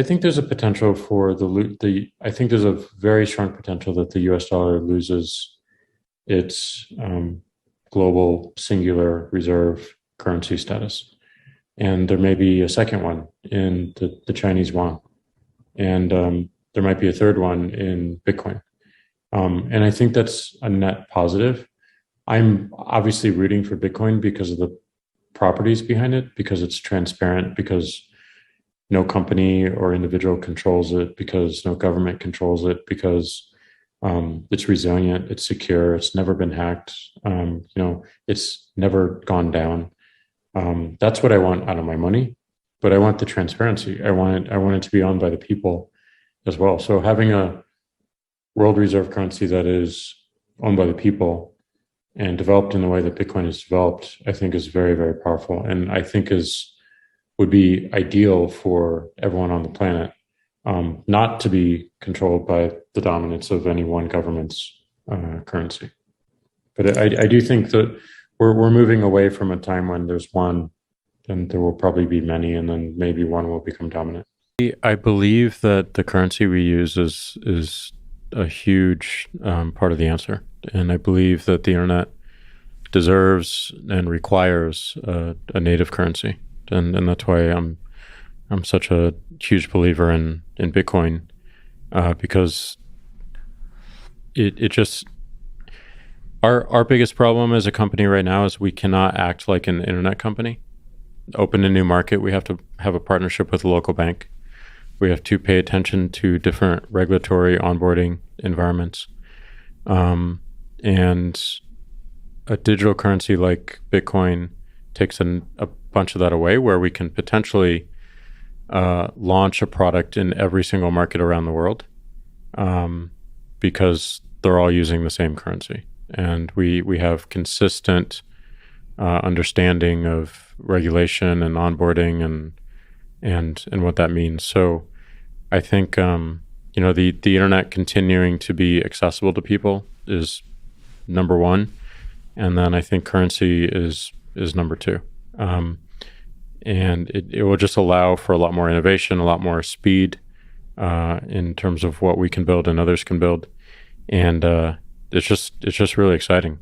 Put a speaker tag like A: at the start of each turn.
A: I think there's a potential for I think there's a very strong potential that the US dollar loses its global singular reserve currency status. And there may be a second one in the Chinese yuan. And there might be a third one in Bitcoin. And I think that's a net positive. I'm obviously rooting for Bitcoin because of the properties behind it, because it's transparent, because no company or individual controls it, because no government controls it, because it's resilient, it's secure, it's never been hacked, it's never gone down. That's what I want out of my money, but I want the transparency. I want it to be owned by the people as well. So having a world reserve currency that is owned by the people and developed in the way that Bitcoin is developed, I think is very, very powerful. And I think would be ideal for everyone on the planet, not to be controlled by the dominance of any one government's currency. But I do think that we're moving away from a time when there's one, and there will probably be many, and then maybe one will become dominant. I believe that the currency we use is a huge part of the answer, and I believe that the internet deserves and requires a native currency, and that's why I'm such a huge believer in Bitcoin, because it just our biggest problem as a company right now is we cannot act like an internet company. Open a new market, we have to have a partnership with a local bank. We have to pay attention to different regulatory onboarding environments. And a digital currency like Bitcoin takes a bunch of that away, where we can potentially launch a product in every single market around the world, because they're all using the same currency. And we have consistent understanding of regulation and onboarding and what that means. So I think the internet continuing to be accessible to people is number one, and then I think currency is number two. And it will just allow for a lot more innovation, a lot more speed in terms of what we can build and others can build, and it's just really exciting.